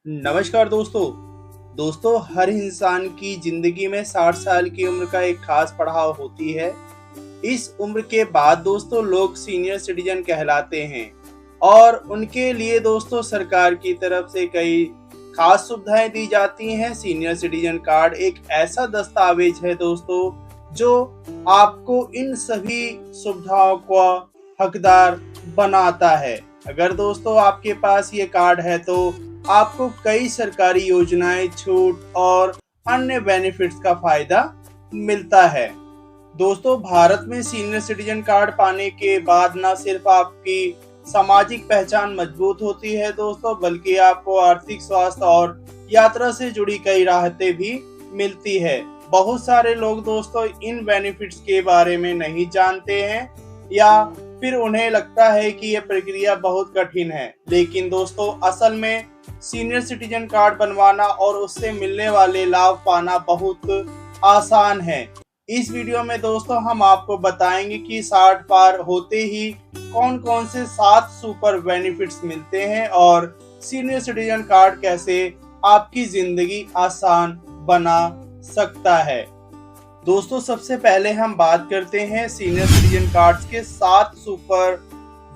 नमस्कार दोस्तों हर इंसान की जिंदगी में 60 साल की उम्र का एक खास पड़ाव होती है। इस उम्र के बाद दोस्तों लोग सीनियर सिटीजन कहलाते हैं और उनके लिए दोस्तों सरकार की तरफ से कई खास सुविधाएं दी जाती हैं। सीनियर सिटीजन कार्ड एक ऐसा दस्तावेज है दोस्तों जो आपको इन सभी सुविधाओं का हकदार बनाता है। अगर दोस्तों आपके पास ये कार्ड है तो आपको कई सरकारी योजनाएं, छूट और अन्य बेनिफिट्स का फायदा मिलता है। दोस्तों भारत में सीनियर सिटीजन कार्ड पाने के बाद न सिर्फ आपकी सामाजिक पहचान मजबूत होती है दोस्तों, बल्कि आपको आर्थिक, स्वास्थ्य और यात्रा से जुड़ी कई राहतें भी मिलती है। बहुत सारे लोग दोस्तों इन बेनिफिट्स के बारे में नहीं जानते हैं या फिर उन्हें लगता है कि यह प्रक्रिया बहुत कठिन है, लेकिन दोस्तों असल में सीनियर सिटीजन कार्ड बनवाना और उससे मिलने वाले लाभ पाना बहुत आसान है। इस वीडियो में दोस्तों हम आपको बताएंगे कि 60 पार होते ही कौन कौन से 7 सुपर बेनिफिट्स मिलते हैं और सीनियर सिटीजन कार्ड कैसे आपकी जिंदगी आसान बना सकता है। दोस्तों सबसे पहले हम बात करते हैं सीनियर सिटीजन कार्ड्स के 7 सुपर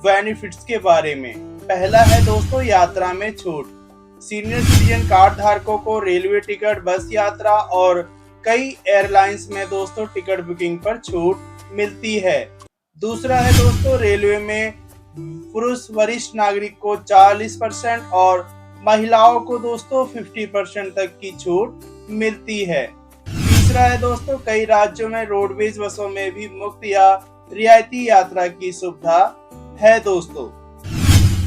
बेनिफिट्स के बारे में। पहला है दोस्तों यात्रा में छूट। सीनियर सिटीजन कार्ड धारकों को रेलवे टिकट, बस यात्रा और कई एयरलाइंस में दोस्तों टिकट बुकिंग पर छूट मिलती है। दूसरा है दोस्तों रेलवे में पुरुष वरिष्ठ नागरिक को 40% और महिलाओं को दोस्तों 50% तक की छूट मिलती है। तीसरा है दोस्तों कई राज्यों में रोडवेज बसों में भी मुफ्त या रियायती यात्रा की सुविधा है दोस्तों।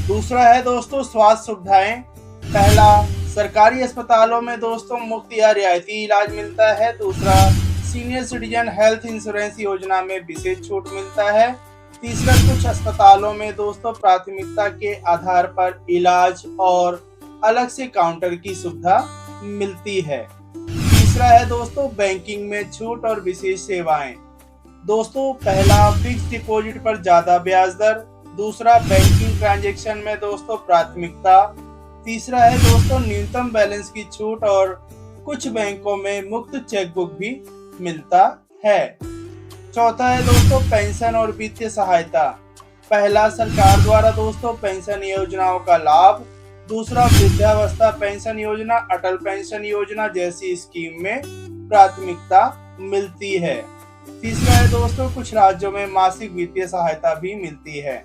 दूसरा है दोस्तों स्वास्थ्य सुविधाएं। पहला, सरकारी अस्पतालों में दोस्तों मुफ्त या रियायती इलाज मिलता है। दूसरा, सीनियर सिटीजन हेल्थ इंश्योरेंस योजना में विशेष छूट मिलता है। तीसरा, कुछ अस्पतालों में दोस्तों प्राथमिकता के आधार पर इलाज और अलग से काउंटर की सुविधा मिलती है। तीसरा है दोस्तों बैंकिंग में छूट और विशेष सेवाएं। दोस्तों पहला, फिक्स डिपॉजिट पर ज्यादा ब्याज दर। दूसरा, बैंकिंग ट्रांजैक्शन में दोस्तों प्राथमिकता। तीसरा है दोस्तों न्यूनतम बैलेंस की छूट और कुछ बैंकों में मुफ्त चेकबुक भी मिलता है। चौथा है दोस्तों पेंशन और वित्तीय सहायता। पहला, सरकार द्वारा दोस्तों पेंशन योजनाओं का लाभ। दूसरा, वृद्धावस्था पेंशन योजना, अटल पेंशन योजना जैसी स्कीम में प्राथमिकता मिलती है। तीसरा है दोस्तों कुछ राज्यों में मासिक वित्तीय सहायता भी मिलती है।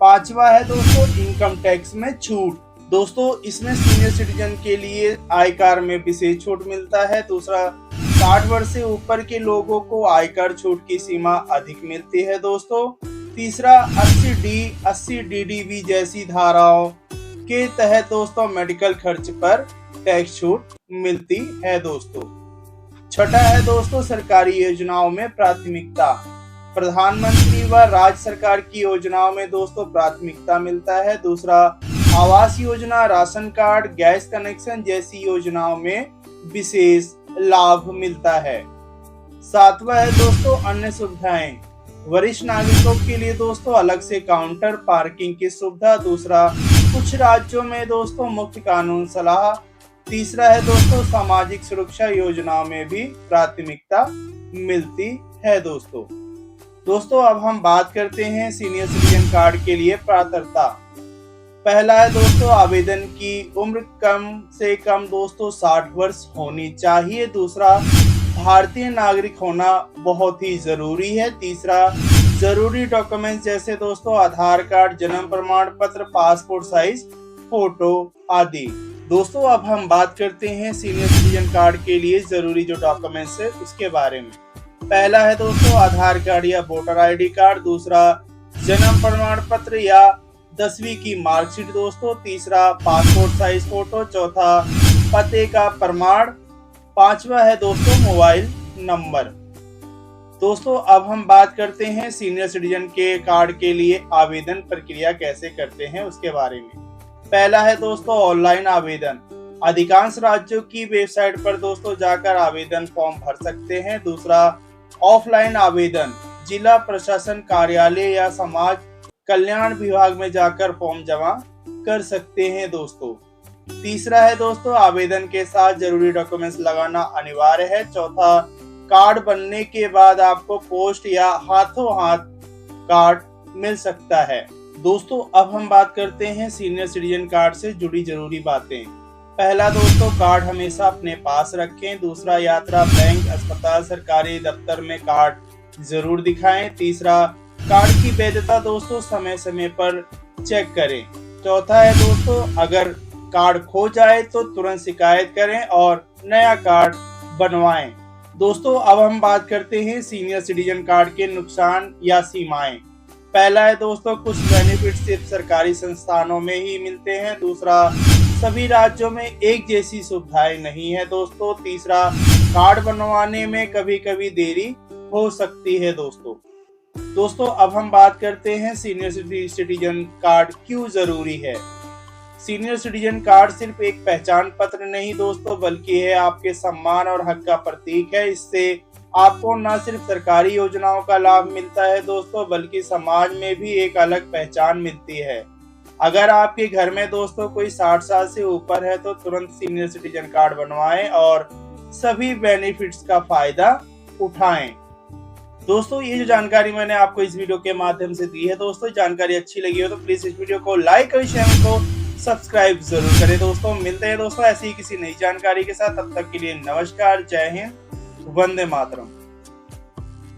पांचवा है दोस्तों इनकम टैक्स में छूट। दोस्तों इसमें सीनियर सिटीजन के लिए आयकर में विशेष छूट मिलता है। दूसरा, 60 वर्ष से ऊपर के लोगों को आयकर छूट की सीमा अधिक मिलती है दोस्तों। तीसरा, 80 DDV जैसी धाराओं के तहत दोस्तों मेडिकल खर्च पर टैक्स छूट मिलती है दोस्तों। छठा है दोस्तों सरकारी योजनाओं में प्राथमिकता। प्रधानमंत्री व राज्य सरकार की योजनाओं में दोस्तों प्राथमिकता मिलता है। दूसरा, Awas Yojana, ration card, gas connection जैसी योजनाओं में विशेष लाभ मिलता है। सातवां है दोस्तों अन्य सुविधाएं। वरिष्ठ नागरिकों के लिए दोस्तों अलग से काउंटर, पार्किंग की सुविधा। दूसरा, कुछ राज्यों में दोस्तों मुफ्त कानून सलाह। तीसरा है दोस्तों सामाजिक सुरक्षा योजनाओं में भी प्राथमिकता मिलती है दोस्तों अब हम बात करते हैं सीनियर सिटीजन कार्ड के लिए पात्रता। पहला है दोस्तों आवेदन की उम्र कम से कम दोस्तों 60 वर्ष होनी चाहिए। दूसरा, भारतीय नागरिक होना बहुत ही जरूरी है। तीसरा, जरूरी डॉक्यूमेंट्स जैसे दोस्तों आधार कार्ड, जन्म प्रमाण पत्र, पासपोर्ट साइज फोटो आदि। दोस्तों अब हम बात करते हैं सीनियर सिटीजन कार्ड के लिए जरूरी जो डॉक्यूमेंट्स है उसके बारे में। पहला है दोस्तों आधार कार्ड या वोटर ID कार्ड। दूसरा, जन्म प्रमाण पत्र या 10वीं की मार्कशीट दोस्तों। तीसरा, पासपोर्ट साइज फोटो। चौथा, पते का प्रमाण। पांचवा है दोस्तों मोबाइल नंबर। दोस्तों अब हम बात करते हैं सीनियर सिटीजन के कार्ड के लिए आवेदन प्रक्रिया कैसे करते हैं उसके बारे में। पहला है दोस्तों ऑनलाइन आवेदन। अधिकांश राज्यों की वेबसाइट पर दोस्तों जाकर आवेदन फॉर्म भर सकते हैं। दूसरा, ऑफलाइन आवेदन। जिला प्रशासन कार्यालय या समाज कल्याण विभाग में जाकर फॉर्म जमा कर सकते हैं दोस्तों। तीसरा है दोस्तों, आवेदन के साथ जरूरी डॉक्यूमेंट्स लगाना अनिवार्य है। चौथा, कार्ड बनने के बाद आपको पोस्ट या हाथों हाथ कार्ड मिल सकता है। दोस्तों अब हम बात करते हैं सीनियर सिटीजन कार्ड से जुड़ी जरूरी बातें। पहला दोस्तों, कार्ड हमेशा अपने पास रखें। दूसरा, यात्रा, बैंक, अस्पताल, सरकारी दफ्तर में कार्ड जरूर दिखाएं। तीसरा, कार्ड की वैधता दोस्तों समय समय पर चेक करें। चौथा है दोस्तों, अगर कार्ड खो जाए तो तुरंत शिकायत करें और नया कार्ड बनवाएं। दोस्तों अब हम बात करते हैं सीनियर सिटीजन कार्ड के नुकसान या सीमाएं। पहला है दोस्तों, कुछ बेनिफिट सिर्फ सरकारी संस्थानों में ही मिलते हैं। दूसरा, सभी राज्यों में एक जैसी सुविधाएं नहीं है दोस्तों। तीसरा, कार्ड बनवाने में कभी कभी देरी हो सकती है दोस्तों अब हम बात करते हैं सीनियर सिटीजन कार्ड क्यों जरूरी है। सीनियर सिटीजन कार्ड सिर्फ एक पहचान पत्र नहीं दोस्तों, बल्कि है आपके सम्मान और हक का प्रतीक है। इससे आपको न सिर्फ सरकारी योजनाओं का लाभ मिलता है दोस्तों, बल्कि समाज में भी एक अलग पहचान मिलती है। अगर आपके घर में दोस्तों कोई 60 साल से ऊपर है तो तुरंत सीनियर सिटीजन कार्ड बनवाएं और सभी बेनिफिट्स का फायदा उठाएं। दोस्तों ये जो जानकारी मैंने आपको इस वीडियो के माध्यम से दी है दोस्तों, जानकारी अच्छी लगी हो तो प्लीज इस वीडियो को लाइक और चैनल को सब्सक्राइब जरूर करें दोस्तों। मिलते हैं दोस्तों ऐसी ही किसी नई जानकारी के साथ, तब तक के लिए नमस्कार, जय हिंद, वंदे मातरम।